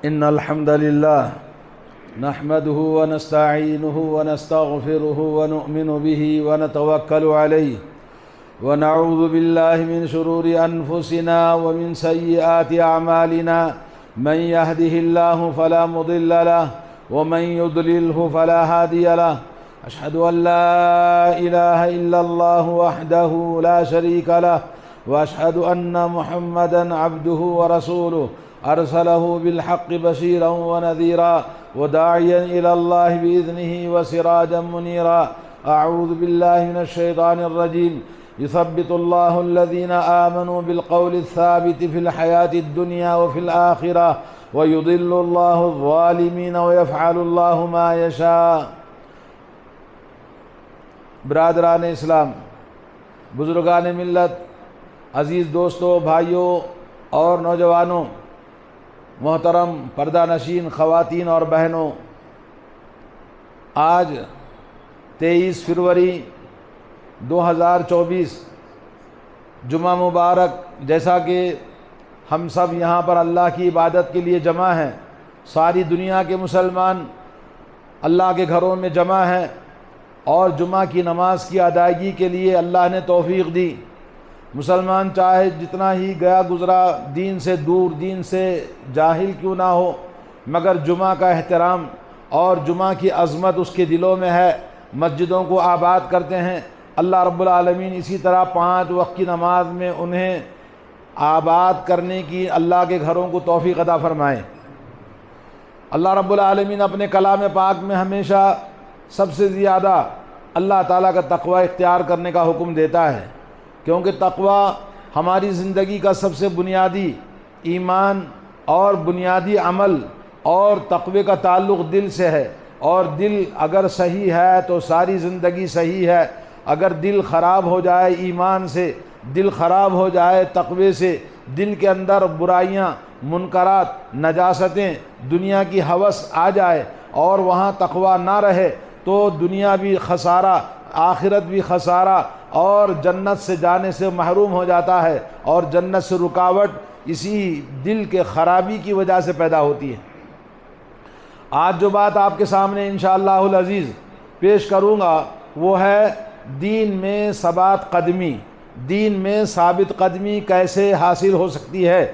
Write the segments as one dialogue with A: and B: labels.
A: إن الحمد لله نحمده ونستعينه ونستغفره ونؤمن به ونتوكل عليه ونعوذ بالله من شرور أنفسنا ومن سيئات أعمالنا من يهده الله فلا مضل له ومن يضلله فلا هادي له أشهد أن لا إله إلا الله وحده لا شريك له وأشهد أن محمدا عبده ورسوله أرسله بالحق بشيرا ونذيرا وداعيا إلى الله بإذنه وسراجا منيرا. أعوذ بالله من الشيطان الرجيم. يثبت الله الذين آمنوا بالقول الثابت في الحياة الدنيا وفي الآخرة ويضل الله الظالمين ويفعل الله ما يشاء. برادران اسلام، بزرگان ملت، عزیز دوستوں، بھائیوں اور نوجوانوں، محترم پردہ نشین خواتین اور بہنوں، آج 23 فروری 2024 جمعہ مبارک، جیسا کہ ہم سب یہاں پر اللہ کی عبادت کے لیے جمع ہیں، ساری دنیا کے مسلمان اللہ کے گھروں میں جمع ہیں اور جمعہ کی نماز کی ادائیگی کے لیے اللہ نے توفیق دی. مسلمان چاہے جتنا ہی گیا گزرا دین سے دور، دین سے جاہل کیوں نہ ہو، مگر جمعہ کا احترام اور جمعہ کی عظمت اس کے دلوں میں ہے. مسجدوں کو آباد کرتے ہیں. اللہ رب العالمین اسی طرح 5 وقت کی نماز میں انہیں آباد کرنے کی اللہ کے گھروں کو توفیق عطا فرمائے. اللہ رب العالمین اپنے کلام پاک میں ہمیشہ سب سے زیادہ اللہ تعالیٰ کا تقوی اختیار کرنے کا حکم دیتا ہے، کیونکہ تقوی ہماری زندگی کا سب سے بنیادی ایمان اور بنیادی عمل، اور تقوی کا تعلق دل سے ہے، اور دل اگر صحیح ہے تو ساری زندگی صحیح ہے. اگر دل خراب ہو جائے ایمان سے، دل خراب ہو جائے تقوی سے، دل کے اندر برائیاں، منکرات، نجاستیں، دنیا کی ہوس آ جائے اور وہاں تقوی نہ رہے تو دنیا بھی خسارہ، آخرت بھی خسارہ، اور جنت سے جانے سے محروم ہو جاتا ہے. اور جنت سے رکاوٹ اسی دل کے خرابی کی وجہ سے پیدا ہوتی ہے. آج جو بات آپ کے سامنے انشاءاللہ العزیز پیش کروں گا وہ ہے دین میں ثبات قدمی. دین میں ثابت قدمی کیسے حاصل ہو سکتی ہے؟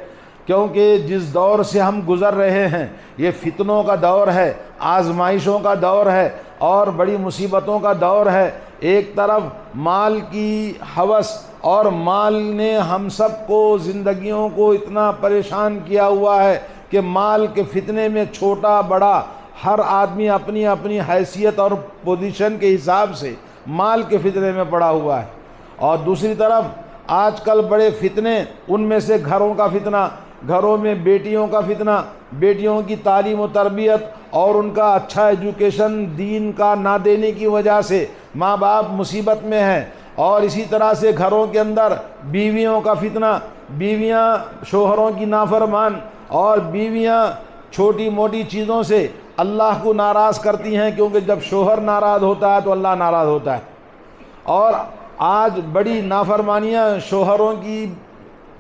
A: کیونکہ جس دور سے ہم گزر رہے ہیں یہ فتنوں کا دور ہے، آزمائشوں کا دور ہے اور بڑی مصیبتوں کا دور ہے. ایک طرف مال کی ہوس، اور مال نے ہم سب کو، زندگیوں کو اتنا پریشان کیا ہوا ہے کہ مال کے فتنے میں چھوٹا بڑا ہر آدمی اپنی اپنی حیثیت اور پوزیشن کے حساب سے مال کے فتنے میں پڑا ہوا ہے. اور دوسری طرف آج کل بڑے فتنے، ان میں سے گھروں کا فتنہ، گھروں میں بیٹیوں کا فتنہ، بیٹیوں کی تعلیم و تربیت اور ان کا اچھا ایجوکیشن دین کا نہ دینے کی وجہ سے ماں باپ مصیبت میں ہیں. اور اسی طرح سے گھروں کے اندر بیویوں کا فتنہ، بیویاں شوہروں کی نافرمان، اور بیویاں چھوٹی موٹی چیزوں سے اللہ کو ناراض کرتی ہیں، کیونکہ جب شوہر ناراض ہوتا ہے تو اللہ ناراض ہوتا ہے. اور آج بڑی نافرمانیاں شوہروں کی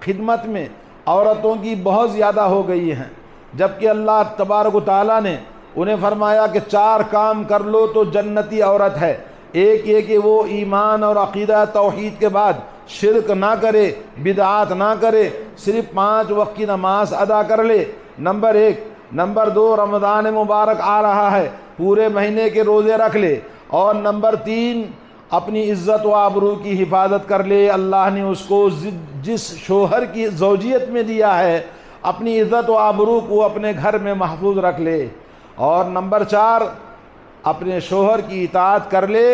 A: خدمت میں عورتوں کی بہت زیادہ ہو گئی ہیں، جبکہ اللہ تبارک و تعالیٰ نے انہیں فرمایا کہ 4 کام کر لو تو جنتی عورت ہے. ایک یہ کہ وہ ایمان اور عقیدہ توحید کے بعد شرک نہ کرے، بدعات نہ کرے، صرف 5 وقت کی نماز ادا کر لے. نمبر 1. نمبر 2، رمضان مبارک آ رہا ہے، پورے مہینے کے روزے رکھ لے. اور نمبر 3، اپنی عزت و آبرو کی حفاظت کر لے. اللہ نے اس کو جس شوہر کی زوجیت میں دیا ہے، اپنی عزت و آبرو کو اپنے گھر میں محفوظ رکھ لے. اور نمبر 4، اپنے شوہر کی اطاعت کر لے.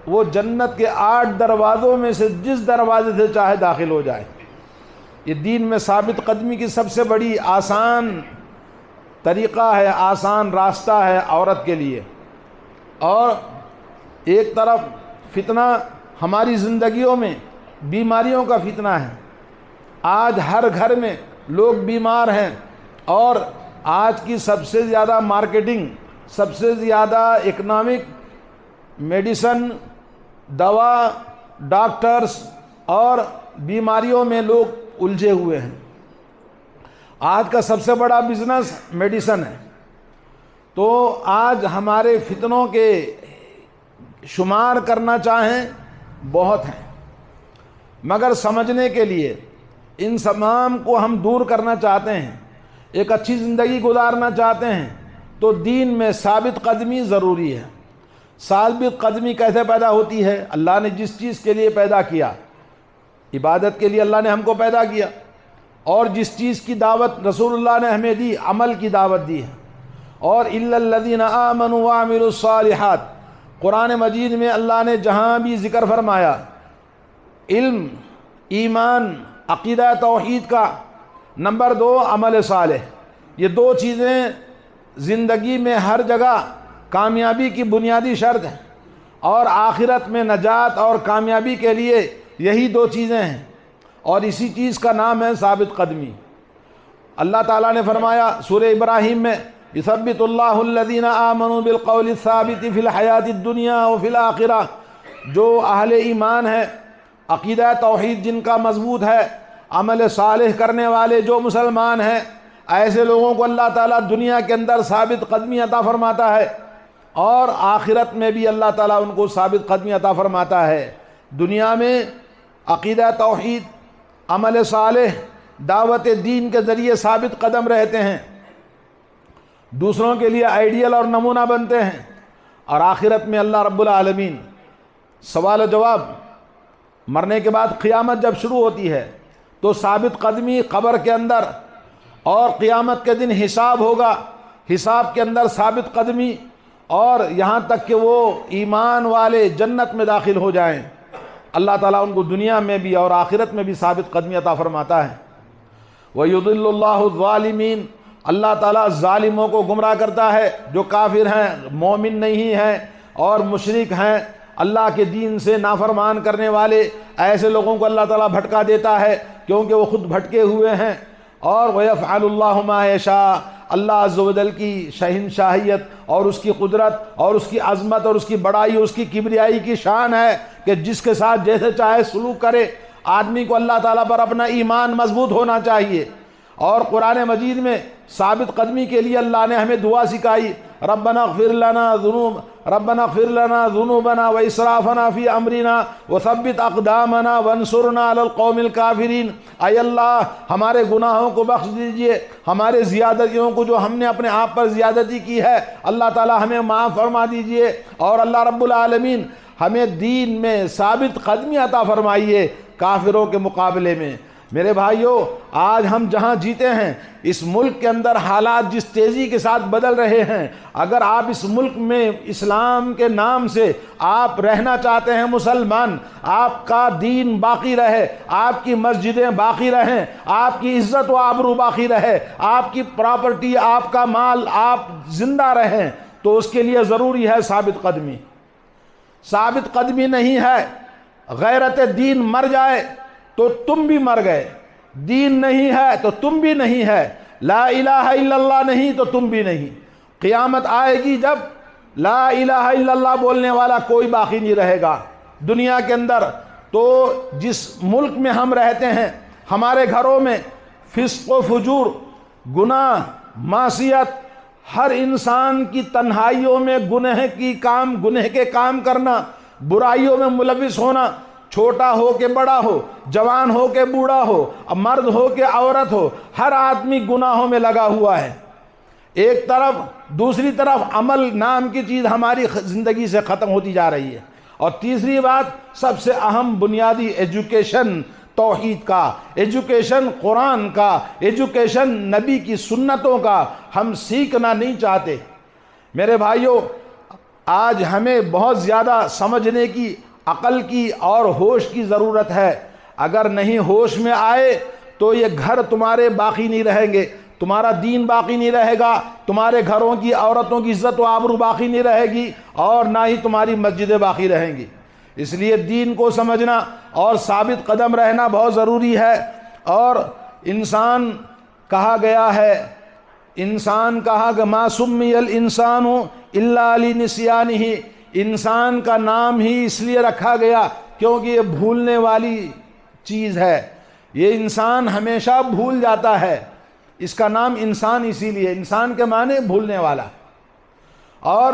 A: وہ جنت کے 8 دروازوں میں سے جس دروازے سے چاہے داخل ہو جائے. یہ دین میں ثابت قدمی کی سب سے بڑی آسان طریقہ ہے، آسان راستہ ہے عورت کے لیے. اور ایک طرف فتنہ ہماری زندگیوں میں بیماریوں کا فتنہ ہے. آج ہر گھر میں لوگ بیمار ہیں، اور آج کی سب سے زیادہ مارکیٹنگ، سب سے زیادہ اکنامک، میڈیسن، دوا، ڈاکٹرز اور بیماریوں میں لوگ الجھے ہوئے ہیں. آج کا سب سے بڑا بزنس میڈیسن ہے. تو آج ہمارے فتنوں کے شمار کرنا چاہیں بہت ہیں، مگر سمجھنے کے لیے ان تمام کو ہم دور کرنا چاہتے ہیں، ایک اچھی زندگی گزارنا چاہتے ہیں تو دین میں ثابت قدمی ضروری ہے. ثابت قدمی کیسے پیدا ہوتی ہے؟ اللہ نے جس چیز کے لیے پیدا کیا، عبادت کے لیے اللہ نے ہم کو پیدا کیا، اور جس چیز کی دعوت رسول اللہ نے ہمیں دی، عمل کی دعوت دی ہے. اور الا الذین آمنوا وعملوا الصالحات، قرآن مجید میں اللہ نے جہاں بھی ذکر فرمایا علم، ایمان، عقیدہ توحید کا، نمبر 2 عمل صالح، یہ 2 چیزیں زندگی میں ہر جگہ کامیابی کی بنیادی شرط ہے، اور آخرت میں نجات اور کامیابی کے لیے یہی 2 چیزیں ہیں، اور اسی چیز کا نام ہے ثابت قدمی. اللہ تعالیٰ نے فرمایا سورہ ابراہیم میں یثبت اللہ الذین آمنوا بالقول الثابت فی الحیات الدنیا وفی الآخرہ، جو اہل ایمان ہے، عقیدہ توحید جن کا مضبوط ہے، عمل صالح کرنے والے جو مسلمان ہیں، ایسے لوگوں کو اللہ تعالیٰ دنیا کے اندر ثابت قدمی عطا فرماتا ہے، اور آخرت میں بھی اللہ تعالیٰ ان کو ثابت قدمی عطا فرماتا ہے. دنیا میں عقیدہ توحید، عمل صالح، دعوت دین کے ذریعے ثابت قدم رہتے ہیں، دوسروں کے لیے آئیڈیل اور نمونہ بنتے ہیں، اور آخرت میں اللہ رب العالمین سوال و جواب، مرنے کے بعد قیامت جب شروع ہوتی ہے تو ثابت قدمی قبر کے اندر، اور قیامت کے دن حساب ہوگا، حساب کے اندر ثابت قدمی، اور یہاں تک کہ وہ ایمان والے جنت میں داخل ہو جائیں، اللہ تعالیٰ ان کو دنیا میں بھی اور آخرت میں بھی ثابت قدمی عطا فرماتا ہے. وَيُضِلُّ اللَّهُ الظَّالِمِينَ، اللہ تعالیٰ ظالموں کو گمراہ کرتا ہے، جو کافر ہیں، مومن نہیں ہیں اور مشرک ہیں، اللہ کے دین سے نافرمان کرنے والے، ایسے لوگوں کو اللہ تعالیٰ بھٹکا دیتا ہے کیونکہ وہ خود بھٹکے ہوئے ہیں. اور وَيَفْعَلُ اللَّهُ مَا يَشَاءُ، اللہ عز و جل کی شہنشاہیت اور اس کی قدرت اور اس کی عظمت اور اس کی بڑائی، اس کی کبریائی کی شان ہے کہ جس کے ساتھ جیسے چاہے سلوک کرے. آدمی کو اللہ تعالیٰ پر اپنا ایمان مضبوط ہونا چاہیے. اور قرآن مجید میں ثابت قدمی کے لیے اللہ نے ہمیں دعا سکھائی، ربنا اغفر لنا ذنوبنا واسرافنا فی امرنا وثبت اقدامنا وانصرنا علی القوم الکافرین. اے اللہ ہمارے گناہوں کو بخش دیجئے، ہمارے زیادتیوں کو جو ہم نے اپنے آپ پر زیادتی کی ہے اللہ تعالی ہمیں معاف فرما دیجئے، اور اللہ رب العالمین ہمیں دین میں ثابت قدمی عطا فرمائیے کافروں کے مقابلے میں. میرے بھائیوں، آج ہم جہاں جیتے ہیں اس ملک کے اندر حالات جس تیزی کے ساتھ بدل رہے ہیں، اگر آپ اس ملک میں اسلام کے نام سے آپ رہنا چاہتے ہیں، مسلمان، آپ کا دین باقی رہے، آپ کی مسجدیں باقی رہیں، آپ کی عزت و آبرو باقی رہے، آپ کی پراپرٹی، آپ کا مال، آپ زندہ رہیں، تو اس کے لیے ضروری ہے ثابت قدمی. ثابت قدمی نہیں ہے، غیرت دین مر جائے تو تم بھی مر گئے، دین نہیں ہے تو تم بھی نہیں ہے، لا الہ الا اللہ نہیں تو تم بھی نہیں. قیامت آئے گی جب لا الہ الا اللہ بولنے والا کوئی باقی نہیں رہے گا دنیا کے اندر. تو جس ملک میں ہم رہتے ہیں، ہمارے گھروں میں فسق و فجور، گناہ، معصیت، ہر انسان کی تنہائیوں میں گناہ کے کام کرنا، برائیوں میں ملوث ہونا، چھوٹا ہو کہ بڑا ہو، جوان ہو کہ بوڑھا ہو، مرد ہو کہ عورت ہو، ہر آدمی گناہوں میں لگا ہوا ہے. ایک طرف، دوسری طرف عمل نام کی چیز ہماری زندگی سے ختم ہوتی جا رہی ہے. اور تیسری بات، سب سے اہم بنیادی ایجوکیشن توحید کا، ایجوکیشن قرآن کا، ایجوکیشن نبی کی سنتوں کا ہم سیکھنا نہیں چاہتے. میرے بھائیوں، آج ہمیں بہت زیادہ سمجھنے کی، عقل کی اور ہوش کی ضرورت ہے. اگر نہیں ہوش میں آئے تو یہ گھر تمہارے باقی نہیں رہیں گے، تمہارا دین باقی نہیں رہے گا، تمہارے گھروں کی عورتوں کی عزت و آبرو باقی نہیں رہے گی، اور نہ ہی تمہاری مسجدیں باقی رہیں گی. اس لیے دین کو سمجھنا اور ثابت قدم رہنا بہت ضروری ہے. اور انسان کہا گیا ہے، انسان کہا کہ ما سمی الانسان الا لنسیانہ، انسان کا نام ہی اس لیے رکھا گیا کیونکہ یہ بھولنے والی چیز ہے، یہ انسان ہمیشہ بھول جاتا ہے. اس کا نام انسان اسی لیے، انسان کے معنی بھولنے والا، اور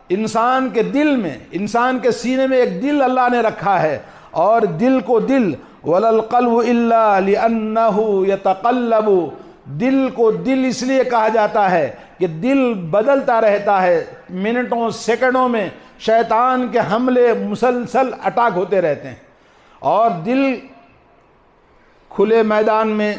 A: انسان کے دل میں، انسان کے سینے میں ایک دل اللہ نے رکھا ہے، اور دل کو دل وَلَا الْقَلْبُ إِلَّا لِأَنَّهُ يَتَقَلَّبُ، دل کو دل اس لیے کہا جاتا ہے کہ دل بدلتا رہتا ہے، منٹوں سیکنڈوں میں شیطان کے حملے مسلسل اٹیک ہوتے رہتے ہیں، اور دل کھلے میدان میں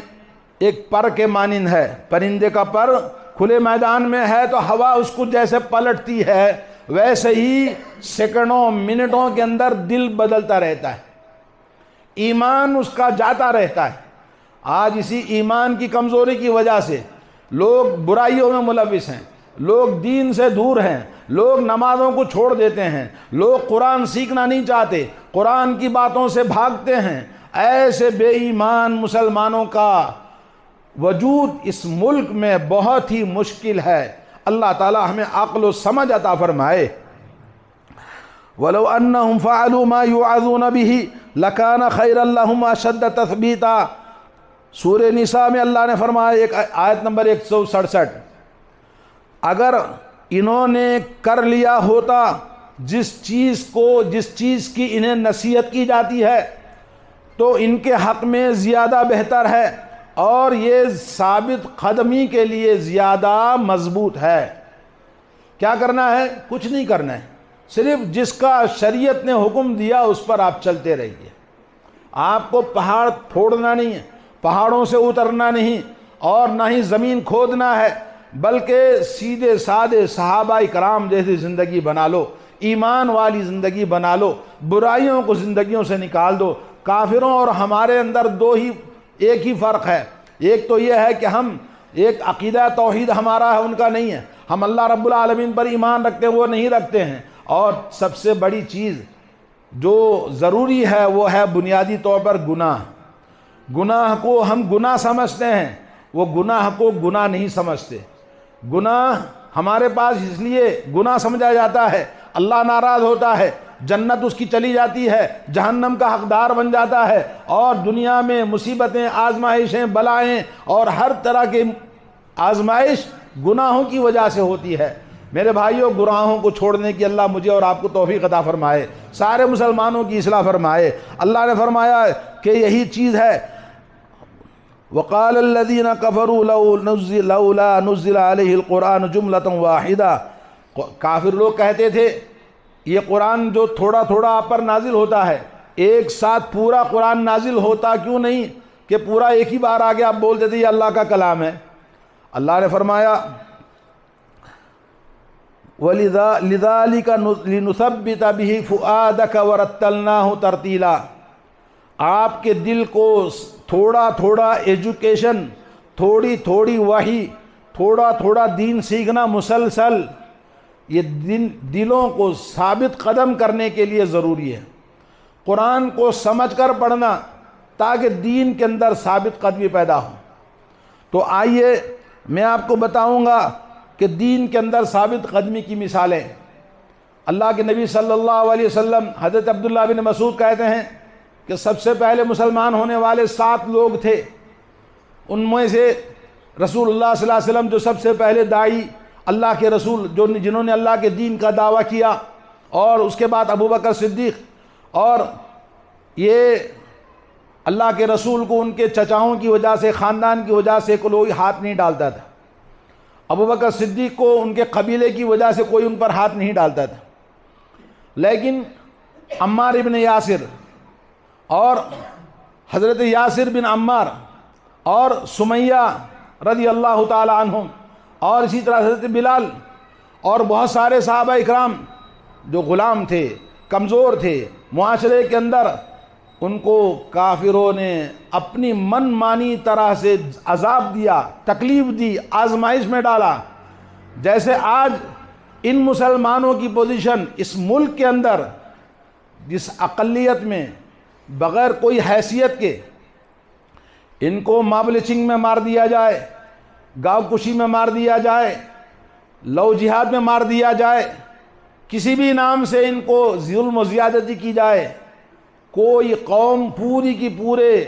A: ایک پر کے مانند ہے، پرندے کا پر کھلے میدان میں ہے تو ہوا اس کو جیسے پلٹتی ہے، ویسے ہی سیکنڈوں منٹوں کے اندر دل بدلتا رہتا ہے، ایمان اس کا جاتا رہتا ہے۔ آج اسی ایمان کی کمزوری کی وجہ سے لوگ برائیوں میں ملوث ہیں، لوگ دین سے دور ہیں، لوگ نمازوں کو چھوڑ دیتے ہیں، لوگ قرآن سیکھنا نہیں چاہتے، قرآن کی باتوں سے بھاگتے ہیں۔ ایسے بے ایمان مسلمانوں کا وجود اس ملک میں بہت ہی مشکل ہے۔ اللہ تعالی ہمیں عقل و سمجھ عطا فرمائے۔ وَلَوْ أَنَّهُمْ فَعَلُوا مَا يُوعَظُونَ بِهِ لَكَانَ خَيْرًا لَهُمْ أَشَدَّ تَثْبِيتًا، سورہ نساء میں اللہ نے فرمایا، ایک آیت نمبر 167، اگر انہوں نے کر لیا ہوتا جس چیز کی انہیں نصیحت کی جاتی ہے تو ان کے حق میں زیادہ بہتر ہے، اور یہ ثابت قدمی کے لیے زیادہ مضبوط ہے۔ کیا کرنا ہے؟ کچھ نہیں کرنا ہے، صرف جس کا شریعت نے حکم دیا اس پر آپ چلتے رہیے۔ آپ کو پہاڑ پھوڑنا نہیں ہے، پہاڑوں سے اترنا نہیں، اور نہ ہی زمین کھودنا ہے، بلکہ سیدھے سادے صحابہ کرام جیسی زندگی بنا لو، ایمان والی زندگی بنا لو، برائیوں کو زندگیوں سے نکال دو۔ کافروں اور ہمارے اندر ایک ہی فرق ہے، ایک تو یہ ہے کہ ہم ایک عقیدہ توحید ہمارا ہے، ان کا نہیں ہے، ہم اللہ رب العالمین پر ایمان رکھتے ہیں، وہ نہیں رکھتے ہیں، اور سب سے بڑی چیز جو ضروری ہے وہ ہے بنیادی طور پر گناہ کو ہم گناہ سمجھتے ہیں، وہ گناہ کو گناہ نہیں سمجھتے۔ گناہ ہمارے پاس اس لیے گناہ سمجھا جاتا ہے، اللہ ناراض ہوتا ہے، جنت اس کی چلی جاتی ہے، جہنم کا حقدار بن جاتا ہے، اور دنیا میں مصیبتیں، آزمائشیں، بلائیں اور ہر طرح کی آزمائش گناہوں کی وجہ سے ہوتی ہے۔ میرے بھائیوں، گناہوں کو چھوڑنے کی اللہ مجھے اور آپ کو توفیق عطا فرمائے، سارے مسلمانوں کی اصلاح فرمائے۔ اللہ نے فرمایا کہ یہی چیز ہے، وقال الذين كفروا لولا نزل عليه القرآن جملة واحدة، کافر لوگ کہتے تھے یہ قرآن جو تھوڑا تھوڑا آپ پر نازل ہوتا ہے، ایک ساتھ پورا قرآن نازل ہوتا کیوں نہیں کہ پورا ایک ہی بار آگے آپ بول دیتے یہ اللہ کا کلام ہے۔ اللہ نے فرمایا لِذَلِكَ لِنُثَبِّتَ بِهِ فُؤَادَكَ وَرَتَّلْنَاهُ تَرْتِيلًا، آپ کے دل کو تھوڑا تھوڑا ایجوکیشن، تھوڑی تھوڑی وحی، تھوڑا تھوڑا دین سیکھنا مسلسل، یہ دلوں کو ثابت قدم کرنے کے لیے ضروری ہے۔ قرآن کو سمجھ کر پڑھنا تاکہ دین کے اندر ثابت قدمی پیدا ہو۔ تو آئیے میں آپ کو بتاؤں گا کہ دین کے اندر ثابت قدمی کی مثالیں۔ اللہ کے نبی صلی اللہ علیہ وسلم، حضرت عبداللہ بن مسعود کہتے ہیں کہ سب سے پہلے مسلمان ہونے والے 7 لوگ تھے، ان میں سے رسول اللہ صلی اللہ علیہ وسلم جو سب سے پہلے داعی، اللہ کے رسول جنہوں نے اللہ کے دین کا دعویٰ کیا، اور اس کے بعد ابو بکر صدیق، اور یہ اللہ کے رسول کو ان کے چچاؤں کی وجہ سے، خاندان کی وجہ سے کوئی ہاتھ نہیں ڈالتا تھا، ابو بکر صدیق کو ان کے قبیلے کی وجہ سے کوئی ان پر ہاتھ نہیں ڈالتا تھا، لیکن عمار ابن یاسر اور حضرت یاسر بن عمار اور سمیہ رضی اللہ تعالی عنہم، اور اسی طرح حضرت بلال اور بہت سارے صحابہ اکرام جو غلام تھے، کمزور تھے معاشرے کے اندر، ان کو کافروں نے اپنی من مانی طرح سے عذاب دیا، تکلیف دی، آزمائش میں ڈالا۔ جیسے آج ان مسلمانوں کی پوزیشن اس ملک کے اندر، جس اقلیت میں بغیر کوئی حیثیت کے ان کو ماب لنچنگ میں مار دیا جائے، گاؤں کشی میں مار دیا جائے، لو جہاد میں مار دیا جائے، کسی بھی نام سے ان کو ظلم و زیادتی کی جائے، کوئی قوم پوری کی پورے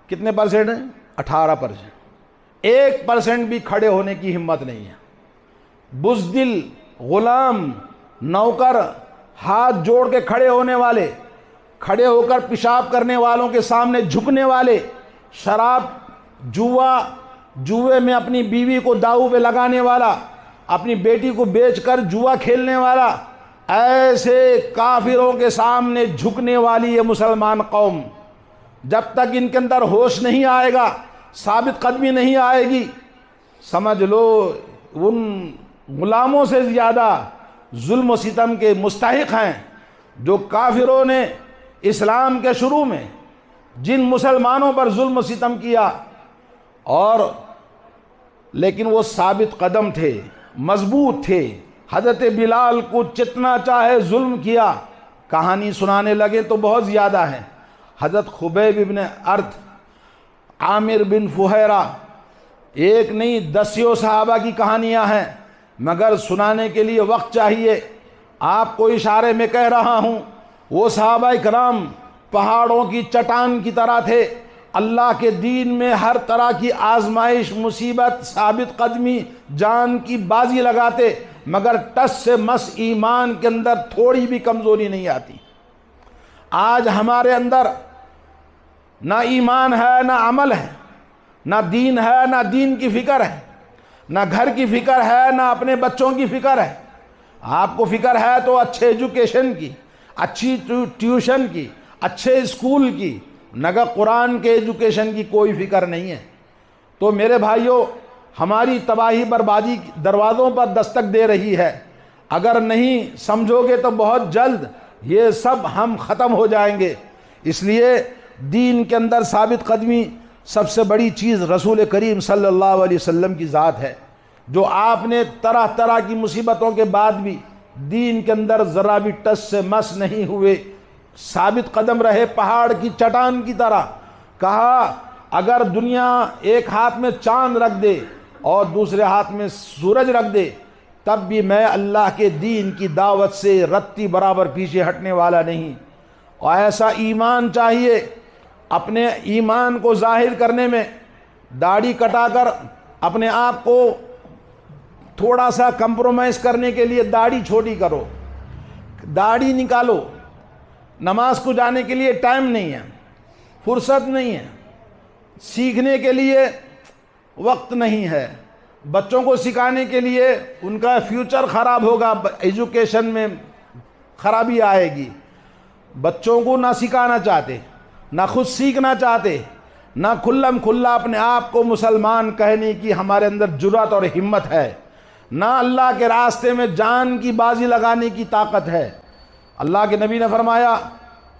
A: کتنے پرسنٹ ہیں؟ 18%، 1% بھی کھڑے ہونے کی ہمت نہیں ہے۔ بزدل، غلام، نوکر، ہاتھ جوڑ کے کھڑے ہونے والے، کھڑے ہو کر پیشاب کرنے والوں کے سامنے جھکنے والے، شراب، جوے میں اپنی بیوی کو داؤ پہ لگانے والا، اپنی بیٹی کو بیچ کر جوا کھیلنے والا، ایسے کافروں کے سامنے جھکنے والی یہ مسلمان قوم، جب تک ان کے اندر ہوش نہیں آئے گا، ثابت قدمی نہیں آئے گی، سمجھ لو ان غلاموں سے زیادہ ظلم و ستم کے مستحق ہیں جو کافروں نے اسلام کے شروع میں جن مسلمانوں پر ظلم و ستم کیا، اور لیکن وہ ثابت قدم تھے، مضبوط تھے۔ حضرت بلال کو جتنا چاہے ظلم کیا، کہانی سنانے لگے تو بہت زیادہ ہیں۔ حضرت خبیب بن ارد، عامر بن فہیرہ، ایک نہیں دسیوں صحابہ کی کہانیاں ہیں، مگر سنانے کے لیے وقت چاہیے۔ آپ کو اشارے میں کہہ رہا ہوں، وہ صحابہ کرام پہاڑوں کی چٹان کی طرح تھے، اللہ کے دین میں ہر طرح کی آزمائش، مصیبت، ثابت قدمی، جان کی بازی لگاتے، مگر ٹس سے مس ایمان کے اندر تھوڑی بھی کمزوری نہیں آتی۔ آج ہمارے اندر نہ ایمان ہے، نہ عمل ہے، نہ دین ہے، نہ دین کی فکر ہے، نہ گھر کی فکر ہے، نہ اپنے بچوں کی فکر ہے۔ آپ کو فکر ہے تو اچھے ایجوکیشن کی، اچھی ٹیوشن کی، اچھے اسکول کی، نگر قرآن کے ایجوکیشن کی کوئی فکر نہیں ہے۔ تو میرے بھائیوں، ہماری تباہی بربادی دروازوں پر دستک دے رہی ہے۔ اگر نہیں سمجھو گے تو بہت جلد یہ سب ہم ختم ہو جائیں گے۔ اس لیے دین کے اندر ثابت قدمی سب سے بڑی چیز رسول کریم صلی اللہ علیہ وسلم کی ذات ہے، جو آپ نے طرح طرح کی مصیبتوں کے بعد بھی دین کے اندر ذرا بھی ٹس سے مس نہیں ہوئے، ثابت قدم رہے پہاڑ کی چٹان کی طرح۔ کہا اگر دنیا ایک ہاتھ میں چاند رکھ دے اور دوسرے ہاتھ میں سورج رکھ دے، تب بھی میں اللہ کے دین کی دعوت سے رتی برابر پیچھے ہٹنے والا نہیں۔ اور ایسا ایمان چاہیے، اپنے ایمان کو ظاہر کرنے میں داڑھی کٹا کر اپنے آپ کو تھوڑا سا کمپرومائز کرنے کے لیے داڑھی چھوٹی کرو، داڑھی نکالو۔ نماز کو جانے کے لیے ٹائم نہیں ہے، فرصت نہیں ہے، سیکھنے کے لیے وقت نہیں ہے، بچوں کو سکھانے کے لیے ان کا فیوچر خراب ہوگا، ایجوکیشن میں خرابی آئے گی۔ بچوں کو نہ سکھانا چاہتے، نہ خود سیکھنا چاہتے، نہ کھلم کھلا اپنے آپ کو مسلمان کہنے کی ہمارے اندر جرأت اور ہمت ہے، نہ اللہ کے راستے میں جان کی بازی لگانے کی طاقت ہے۔ اللہ کے نبی نے فرمایا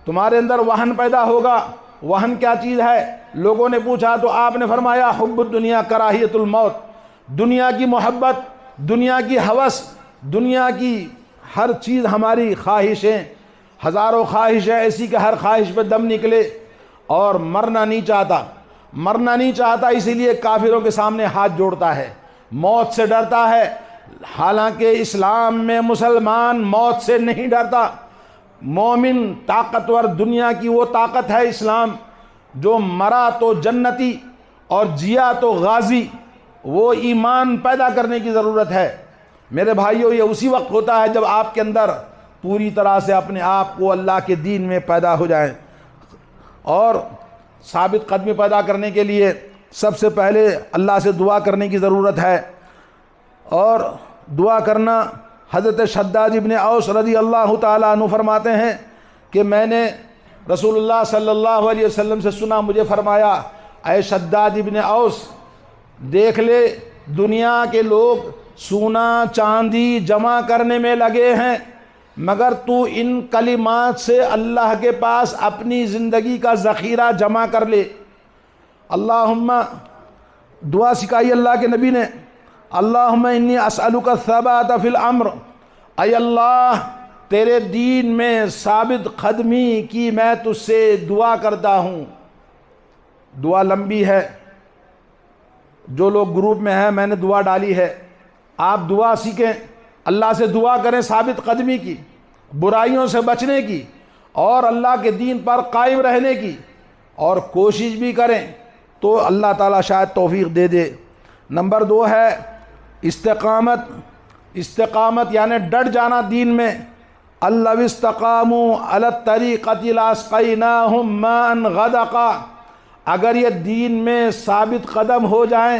A: تمہارے اندر وہن پیدا ہوگا۔ وہن کیا چیز ہے؟ لوگوں نے پوچھا تو آپ نے فرمایا حب الدنیا کراہیت الموت، دنیا کی محبت، دنیا کی ہوس، دنیا کی ہر چیز ہماری خواہشیں، ہزاروں خواہشیں ایسی کہ ہر خواہش پہ دم نکلے، اور مرنا نہیں چاہتا۔ مرنا نہیں چاہتا اسی لیے کافروں کے سامنے ہاتھ جوڑتا ہے، موت سے ڈرتا ہے۔ حالانکہ اسلام میں مسلمان موت سے نہیں ڈرتا۔ مومن طاقتور، دنیا کی وہ طاقت ہے اسلام، جو مرا تو جنتی اور جیا تو غازی۔ وہ ایمان پیدا کرنے کی ضرورت ہے میرے بھائیوں۔ یہ اسی وقت ہوتا ہے جب آپ کے اندر پوری طرح سے اپنے آپ کو اللہ کے دین میں پیدا ہو جائیں۔ اور ثابت قدمی پیدا کرنے کے لیے سب سے پہلے اللہ سے دعا کرنے کی ضرورت ہے، اور دعا کرنا حضرت شداد ابن اوس رضی اللہ تعالیٰ عنہ فرماتے ہیں کہ میں نے رسول اللہ صلی اللہ علیہ وسلم سے سنا، مجھے فرمایا اے شداد ابن اوس، دیکھ لے دنیا کے لوگ سونا چاندی جمع کرنے میں لگے ہیں، مگر تو ان کلمات سے اللہ کے پاس اپنی زندگی کا ذخیرہ جمع کر لے۔ اللہم، دعا سکھائی اللہ کے نبی نے، اللہم انی اسألک الثبات فی الامر، اے اللہ تیرے دین میں ثابت قدمی کی میں تجھ سے دعا کرتا ہوں۔ دعا لمبی ہے، جو لوگ گروپ میں ہیں میں نے دعا ڈالی ہے، آپ دعا سیکھیں، اللہ سے دعا کریں ثابت قدمی کی، برائیوں سے بچنے کی، اور اللہ کے دین پر قائم رہنے کی، اور کوشش بھی کریں تو اللہ تعالیٰ شاید توفیق دے دے۔ نمبر 2 ہے استقامت. استقامت یعنی ڈٹ جانا دین میں. اَلَّوِ اسْتَقَامُوا عَلَى الطَّرِيقَةِ لَأَسْقَيْنَاهُمْ مَاءً غَدَقًا. اگر یہ دین میں ثابت قدم ہو جائیں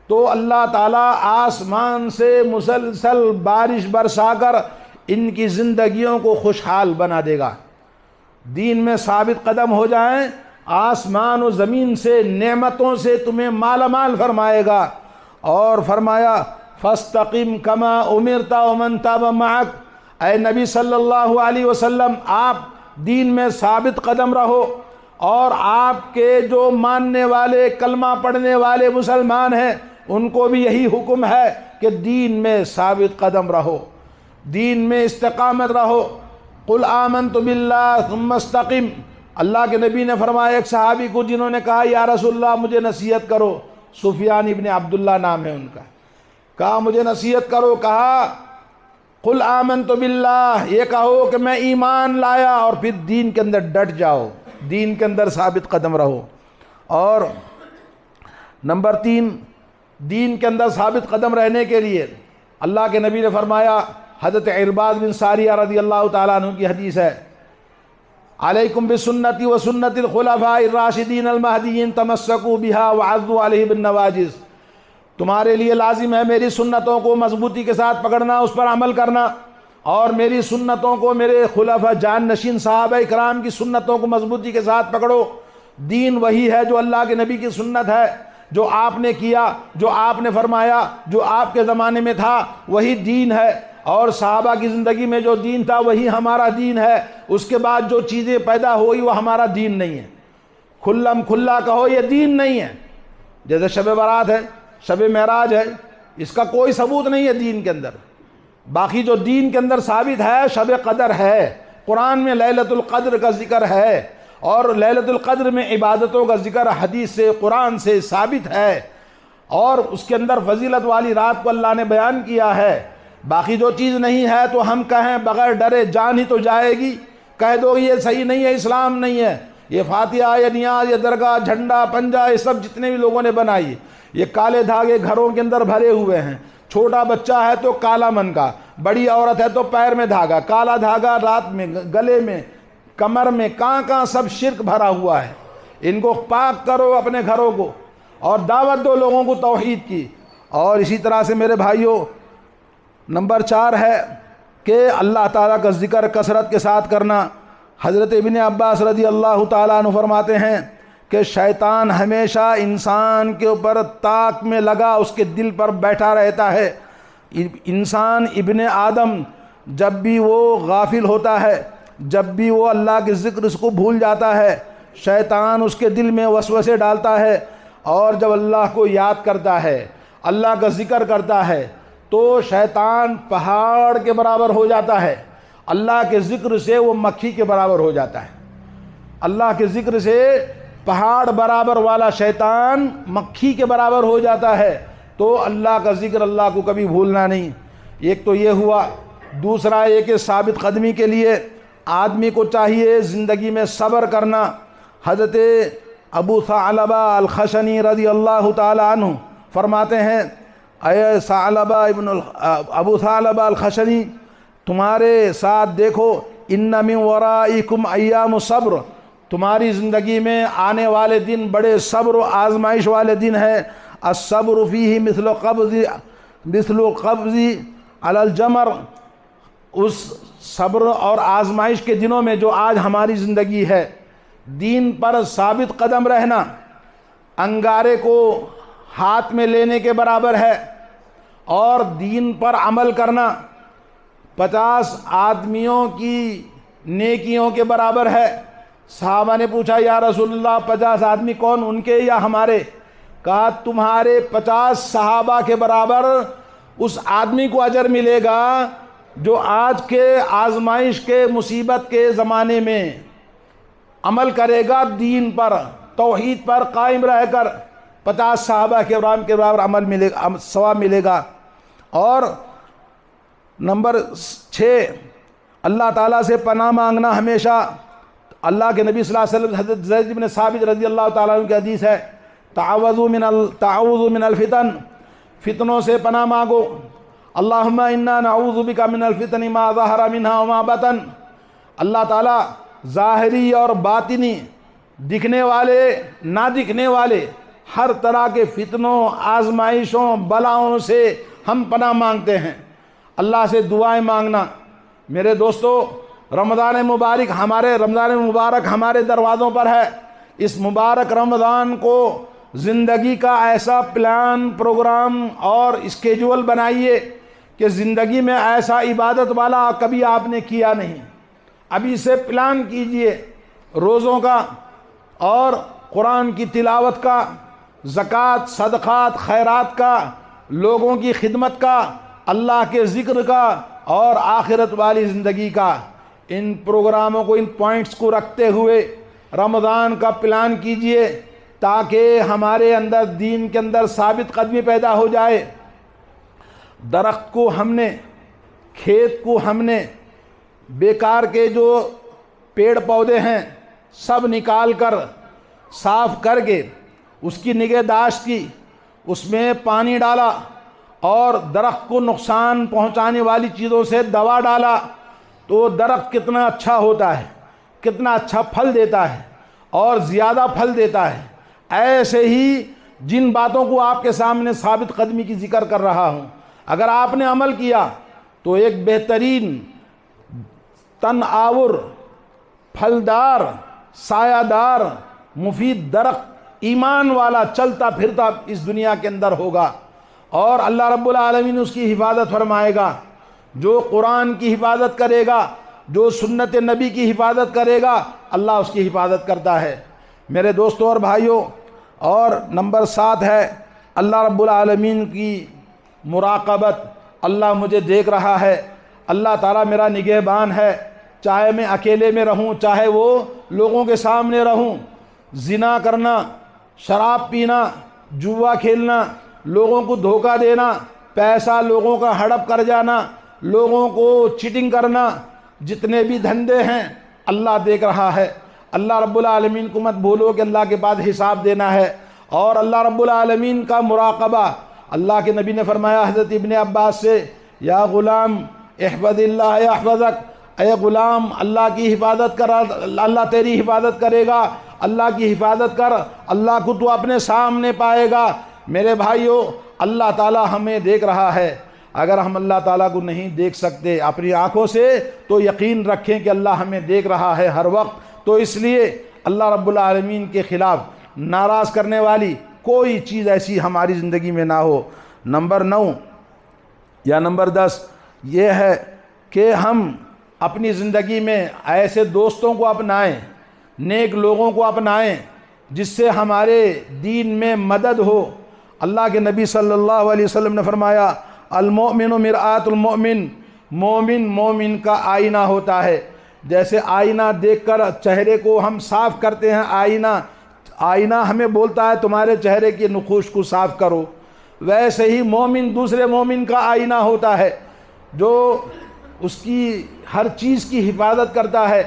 A: تو اللہ تعالیٰ آسمان سے مسلسل بارش برسا کر ان کی زندگیوں کو خوشحال بنا دے گا. دین میں ثابت قدم ہو جائیں، آسمان و زمین سے نعمتوں سے تمہیں مالا مال فرمائے گا. اور فرمایا فَاسْتَقِمْ كَمَا أُمِرْتَ وَمَنْ تَابَ مَعَكَ. اے نبی صلی اللہ علیہ وسلم، آپ دین میں ثابت قدم رہو، اور آپ کے جو ماننے والے کلمہ پڑھنے والے مسلمان ہیں ان کو بھی یہی حکم ہے کہ دین میں ثابت قدم رہو، دین میں استقامت رہو. قُلْ آمَنْتُ بِاللَّهِ ثُمَّ اسْتَقِمْ. اللہ کے نبی نے فرمایا ایک صحابی کو جنہوں نے کہا یا رسول اللہ مجھے نصیحت کرو، سفیان ابن عبداللہ نام ہے ان کا، کہا مجھے نصیحت کرو. کہا قُلْ آمَنْتُ بِاللَّهِ، یہ کہو کہ میں ایمان لایا، اور پھر دین کے اندر ڈٹ جاؤ، دین کے اندر ثابت قدم رہو. اور نمبر 3، دین کے اندر ثابت قدم رہنے کے لیے اللہ کے نبی نے فرمایا، حضرت عرباض بن ساریہ رضی اللہ تعالیٰ عنہ کی حدیث ہے، علیکم بسنتی و سنت الخلفاء الراشدین المہدیین تمسکوا بہا وعضوا علیہ بالنواجذ. تمہارے لیے لازم ہے میری سنتوں کو مضبوطی کے ساتھ پکڑنا، اس پر عمل کرنا، اور میری سنتوں کو، میرے خلفاء جان نشین صحابہ اکرام کی سنتوں کو مضبوطی کے ساتھ پکڑو. دین وہی ہے جو اللہ کے نبی کی سنت ہے، جو آپ نے کیا، جو آپ نے فرمایا، جو آپ کے زمانے میں تھا وہی دین ہے. اور صحابہ کی زندگی میں جو دین تھا وہی ہمارا دین ہے. اس کے بعد جو چیزیں پیدا ہوئی وہ ہمارا دین نہیں ہے. کھلم کھلا کہو یہ دین نہیں ہے. جیسے شب برات ہے، شب معراج ہے، اس کا کوئی ثبوت نہیں ہے دین کے اندر. باقی جو دین کے اندر ثابت ہے شب قدر ہے، قرآن میں لیلۃ القدر کا ذکر ہے، اور لیلۃ القدر میں عبادتوں کا ذکر حدیث سے، قرآن سے ثابت ہے، اور اس کے اندر فضیلت والی رات کو اللہ نے بیان کیا ہے. باقی جو چیز نہیں ہے تو ہم کہیں بغیر ڈرے جان ہی تو جائے گی، کہہ دو یہ صحیح نہیں ہے، اسلام نہیں ہے، یہ فاتحہ یا نیاز یا درگاہ جھنڈا پنجا یہ سب جتنے بھی لوگوں نے بنائی، یہ کالے دھاگے گھروں کے اندر بھرے ہوئے ہیں. چھوٹا بچہ ہے تو کالا من کا، بڑی عورت ہے تو پیر میں دھاگا، کالا دھاگا رات میں، گلے میں، کمر میں، کہاں سب شرک بھرا ہوا ہے. ان کو پاک کرو اپنے گھروں کو، اور دعوت دو لوگوں کو توحید کی. اور اسی طرح سے میرے بھائیوں، نمبر 4 ہے کہ اللہ تعالیٰ کا ذکر کثرت کے ساتھ کرنا. حضرت ابن عباس رضی اللہ تعالیٰ عنہ فرماتے ہیں کہ شیطان ہمیشہ انسان کے اوپر طاق میں لگا اس کے دل پر بیٹھا رہتا ہے. انسان ابن آدم جب بھی وہ غافل ہوتا ہے، جب بھی وہ اللہ کے ذکر اس کو بھول جاتا ہے، شیطان اس کے دل میں وسوسے ڈالتا ہے. اور جب اللہ کو یاد کرتا ہے، اللہ کا ذکر کرتا ہے، تو شیطان پہاڑ کے برابر ہو جاتا ہے. اللہ کے ذکر سے وہ مکھی کے برابر ہو جاتا ہے. اللہ کے ذکر سے پہاڑ برابر والا شیطان مکھی کے برابر ہو جاتا ہے. تو اللہ کا ذکر، اللہ کو کبھی بھولنا نہیں. ایک تو یہ ہوا. دوسرا یہ کہ ثابت قدمی کے لیے آدمی کو چاہیے زندگی میں صبر کرنا. حضرت ابو ثعلبہ الخشنی رضی اللہ تعالی عنہ فرماتے ہیں، اے ابو ثعلبہ الخشنی، تمہارے ساتھ دیکھو، ان من ورائکم ایام صبر، تمہاری زندگی میں آنے والے دن بڑے صبر و آزمائش والے دن ہیں. الصبر فیہ مثل قبض علی الجمر. اس صبر اور آزمائش کے دنوں میں جو آج ہماری زندگی ہے، دین پر ثابت قدم رہنا انگارے کو ہاتھ میں لینے کے برابر ہے، اور دین پر عمل کرنا 50 آدمیوں کی نیکیوں کے برابر ہے. صحابہ نے پوچھا یا رسول اللہ 50 آدمی کون، ان کے یا ہمارے؟ کہا تمہارے 50 صحابہ کے برابر اس آدمی کو اجر ملے گا جو آج کے آزمائش کے، مصیبت کے زمانے میں عمل کرے گا، دین پر، توحید پر قائم رہ کر 50 صحابہ کے برابر عمل ملے گا، ثواب ملے گا. اور نمبر 6، اللہ تعالیٰ سے پناہ مانگنا ہمیشہ. اللہ کے نبی صلی اللہ علیہ وسلم، حضرت زید بن ثابت رضی اللہ تعالیٰ عنہ کی حدیث ہے، تعوذوا من الفتن فتنوں سے پناہ مانگو۔ اللہم انا نعوذ بک من الفتن ما ظہر منہا وما بطن۔ اللہ تعالیٰ ظاہری اور باطنی، دکھنے والے نہ دکھنے والے، ہر طرح کے فتنوں، آزمائشوں، بلاؤں سے ہم پناہ مانگتے ہیں۔ اللہ سے دعائیں مانگنا۔ میرے دوستو، رمضان مبارک ہمارے دروازوں پر ہے۔ اس مبارک رمضان کو زندگی کا ایسا پلان، پروگرام اور اسکیجول بنائیے کہ زندگی میں ایسا عبادت والا کبھی آپ نے کیا نہیں۔ ابھی سے پلان کیجئے روزوں کا اور قرآن کی تلاوت کا، زکوٰۃ، صدقات، خیرات کا، لوگوں کی خدمت کا، اللہ کے ذکر کا اور آخرت والی زندگی کا۔ ان پروگراموں کو، ان پوائنٹس کو رکھتے ہوئے رمضان کا پلان کیجئے تاکہ ہمارے اندر، دین کے اندر ثابت قدمی پیدا ہو جائے۔ درخت کو ہم نے، کھیت کو ہم نے، بیکار کے جو پیڑ پودے ہیں سب نکال کر، صاف کر کے اس کی نگہداشت کی، اس میں پانی ڈالا اور درخت کو نقصان پہنچانے والی چیزوں سے دوا ڈالا تو درخت کتنا اچھا ہوتا ہے، کتنا اچھا پھل دیتا ہے اور زیادہ پھل دیتا ہے۔ ایسے ہی جن باتوں کو آپ کے سامنے ثابت قدمی کی ذکر کر رہا ہوں، اگر آپ نے عمل کیا تو ایک بہترین، تن آور، پھلدار، سایہ دار، مفید درخت، ایمان والا، چلتا پھرتا اس دنیا کے اندر ہوگا، اور اللہ رب العالمین اس کی حفاظت فرمائے گا۔ جو قرآن کی حفاظت کرے گا، جو سنت نبی کی حفاظت کرے گا، اللہ اس کی حفاظت کرتا ہے۔ میرے دوستوں اور بھائیوں، اور نمبر 7 ہے اللہ رب العالمین کی مراقبت۔ اللہ مجھے دیکھ رہا ہے، اللہ تعالیٰ میرا نگہبان ہے، چاہے میں اکیلے میں رہوں، چاہے وہ لوگوں کے سامنے رہوں۔ زنا کرنا، شراب پینا، جوا کھیلنا، لوگوں کو دھوکہ دینا، پیسہ لوگوں کا ہڑپ کر جانا، لوگوں کو چیٹنگ کرنا، جتنے بھی دھندے ہیں اللہ دیکھ رہا ہے۔ اللہ رب العالمین کو مت بھولو کہ اللہ کے بعد حساب دینا ہے، اور اللہ رب العالمین کا مراقبہ۔ اللہ کے نبی نے فرمایا حضرت ابن عباس سے، یا غلام احفظ اللہ یحفظک، اے غلام اللہ کی حفاظت کر، اللہ تیری حفاظت کرے گا، اللہ کی حفاظت کر، اللہ کو تو اپنے سامنے پائے گا۔ میرے بھائیوں، اللہ تعالیٰ ہمیں دیکھ رہا ہے۔ اگر ہم اللہ تعالیٰ کو نہیں دیکھ سکتے اپنی آنکھوں سے تو یقین رکھیں کہ اللہ ہمیں دیکھ رہا ہے ہر وقت۔ تو اس لیے اللہ رب العالمین کے خلاف ناراض کرنے والی کوئی چیز ایسی ہماری زندگی میں نہ ہو۔ نمبر 9 یا نمبر 10 یہ ہے کہ ہم اپنی زندگی میں ایسے دوستوں کو اپنائیں، نیک لوگوں کو اپنائیں جس سے ہمارے دین میں مدد ہو۔ اللہ کے نبی صلی اللہ علیہ وسلم نے فرمایا، المؤمن مرآت المؤمن، مومن مومن کا آئینہ ہوتا ہے۔ جیسے آئینہ دیکھ کر چہرے کو ہم صاف کرتے ہیں، آئینہ ہمیں بولتا ہے تمہارے چہرے کی نقوش کو صاف کرو، ویسے ہی مومن دوسرے مومن کا آئینہ ہوتا ہے جو اس کی ہر چیز کی حفاظت کرتا ہے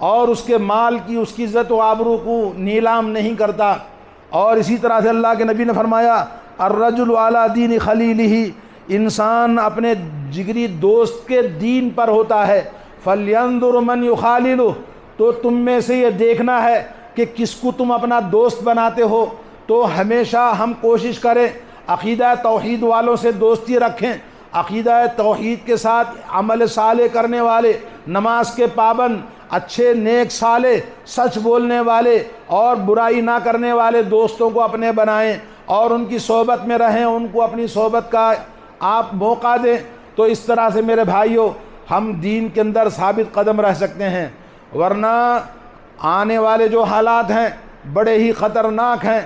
A: اور اس کے مال کی، اس کی عزت و آبرو کو نیلام نہیں کرتا۔ اور اسی طرح سے اللہ کے نبی نے فرمایا، الرجل علی دین خلیلہ، انسان اپنے جگری دوست کے دین پر ہوتا ہے۔ فَلْيَنْظُرْ مَنْ يُخَالِلُهُ، تو تم میں سے یہ دیکھنا ہے کہ کس کو تم اپنا دوست بناتے ہو۔ تو ہمیشہ ہم کوشش کریں عقیدہ توحید والوں سے دوستی رکھیں، عقیدہ توحید کے ساتھ عمل صالح کرنے والے، نماز کے پابند، اچھے نیک صالح، سچ بولنے والے اور برائی نہ کرنے والے دوستوں کو اپنے بنائیں اور ان کی صحبت میں رہیں، ان کو اپنی صحبت کا آپ موقع دیں۔ تو اس طرح سے میرے بھائیوں ہم دین کے اندر ثابت قدم رہ سکتے ہیں، ورنہ آنے والے جو حالات ہیں بڑے ہی خطرناک ہیں،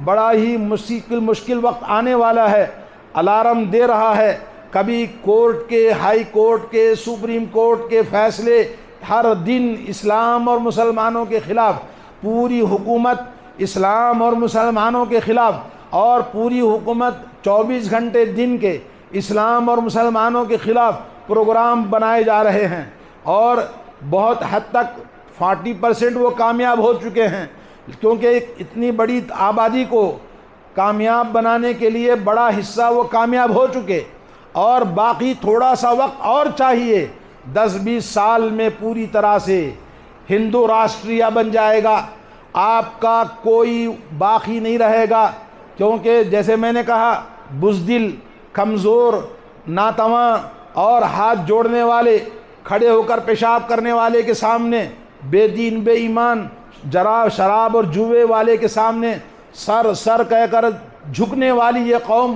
A: بڑا ہی مشکل وقت آنے والا ہے۔ الارم دے رہا ہے، کبھی کورٹ کے، ہائی کورٹ کے، سپریم کورٹ کے فیصلے ہر دن اسلام اور مسلمانوں کے خلاف، پوری حکومت اسلام اور مسلمانوں کے خلاف، اور پوری حکومت 24 گھنٹے دن کے اسلام اور مسلمانوں کے خلاف پروگرام بنائے جا رہے ہیں، اور بہت حد تک 40% وہ کامیاب ہو چکے ہیں، کیونکہ اتنی بڑی آبادی کو کامیاب بنانے کے لیے بڑا حصہ وہ کامیاب ہو چکے، اور باقی تھوڑا سا وقت اور چاہیے۔ 10-20 سال میں پوری طرح سے ہندو راشٹریہ بن جائے گا، آپ کا کوئی باقی نہیں رہے گا، کیونکہ جیسے میں نے کہا بزدل، کمزور، ناتواں اور ہاتھ جوڑنے والے، کھڑے ہو کر پیشاب کرنے والے کے سامنے، بے دین بے ایمان، شراب اور جوے والے کے سامنے سر کہہ کر جھکنے والی یہ قوم،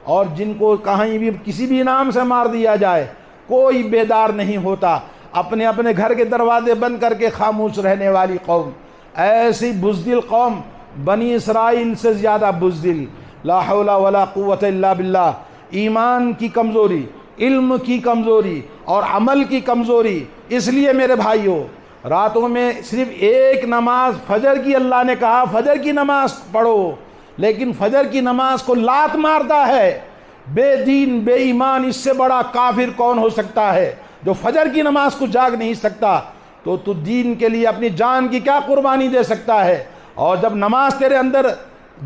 A: اور جن کو کہیں بھی کسی بھی نام سے مار دیا جائے کوئی بیدار نہیں ہوتا، اپنے اپنے گھر کے دروازے بند کر کے خاموش رہنے والی قوم، ایسی بزدل قوم، بنی اسرائیل سے زیادہ بزدل، لا حول ولا قوت الا باللہ۔ ایمان کی کمزوری، علم کی کمزوری اور عمل کی کمزوری۔ اس لیے میرے بھائیوں، راتوں میں صرف ایک نماز فجر کی، اللہ نے کہا فجر کی نماز پڑھو، لیکن فجر کی نماز کو لات مارتا ہے بے دین بے ایمان۔ اس سے بڑا کافر کون ہو سکتا ہے جو فجر کی نماز کو جاگ نہیں سکتا؟ تو دین کے لیے اپنی جان کی کیا قربانی دے سکتا ہے؟ اور جب نماز تیرے اندر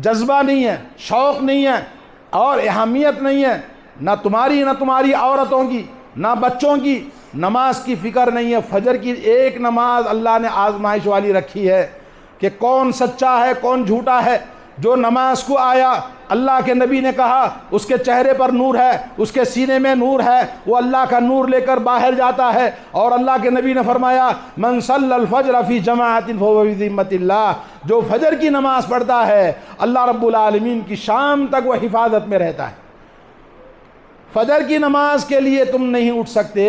A: جذبہ نہیں ہے، شوق نہیں ہے اور اہمیت نہیں ہے، نہ تمہاری عورتوں کی، نہ بچوں کی نماز کی فکر نہیں ہے۔ فجر کی ایک نماز اللہ نے آزمائش والی رکھی ہے کہ کون سچا ہے کون جھوٹا ہے۔ جو نماز کو آیا، اللہ کے نبی نے کہا اس کے چہرے پر نور ہے، اس کے سینے میں نور ہے، وہ اللہ کا نور لے کر باہر جاتا ہے، اور اللہ کے نبی نے فرمایا من صلی الفجر فی جماعت فہو فی ذمۃ اللہ، جو فجر کی نماز پڑھتا ہے اللہ رب العالمین کی شام تک وہ حفاظت میں رہتا ہے۔ فجر کی نماز کے لیے تم نہیں اٹھ سکتے،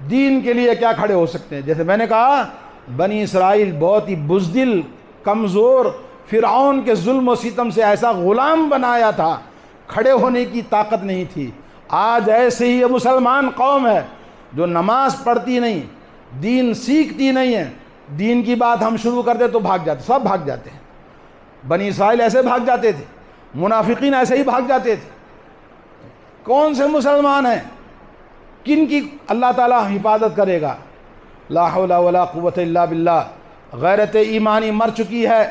A: دین کے لیے کیا کھڑے ہو سکتے ہیں؟ جیسے میں نے کہا بنی اسرائیل بہت ہی بزدل، کمزور، فرعون کے ظلم و ستم سے ایسا غلام بنایا تھا، کھڑے ہونے کی طاقت نہیں تھی۔ آج ایسے ہی یہ مسلمان قوم ہے جو نماز پڑھتی نہیں، دین سیکھتی نہیں ہے، دین کی بات ہم شروع کرتے تو بھاگ جاتے، سب بھاگ جاتے ہیں۔ بنی اسرائیل ایسے بھاگ جاتے تھے، منافقین ایسے ہی بھاگ جاتے تھے۔ کون سے مسلمان ہیں؟ کن کی اللہ تعالیٰ حفاظت کرے گا؟ لا حول ولا قوت الا باللہ۔ غیرت ایمانی مر چکی ہے۔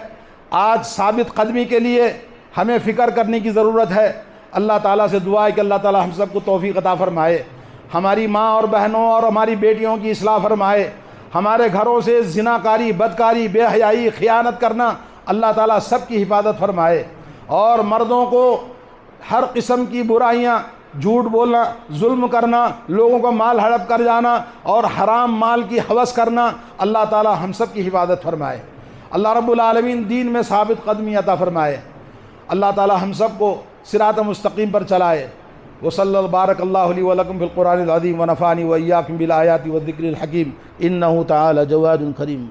A: آج ثابت قدمی کے لیے ہمیں فکر کرنے کی ضرورت ہے۔ اللہ تعالیٰ سے دعا ہے کہ اللہ تعالیٰ ہم سب کو توفیق عطا فرمائے، ہماری ماں اور بہنوں اور ہماری بیٹیوں کی اصلاح فرمائے، ہمارے گھروں سے زناکاری، بدکاری، بے حیائی، خیانت کرنا اللہ تعالیٰ سب کی حفاظت فرمائے، اور مردوں کو ہر قسم کی برائیاں، جھوٹ بولنا، ظلم کرنا، لوگوں کو مال ہڑپ کر جانا اور حرام مال کی ہوس کرنا، اللہ تعالیٰ ہم سب کی حفاظت فرمائے۔ اللہ رب العالمین دین میں ثابت قدمی عطا فرمائے۔ اللہ تعالیٰ ہم سب کو صراط مستقیم پر چلائے۔ وصلی اللہ بارک اللہ لی ولکم فی القرآن العظیم ونفعنی وإیاکم بالآیات والذکر الحکیم انہ تعالی جواد کریم۔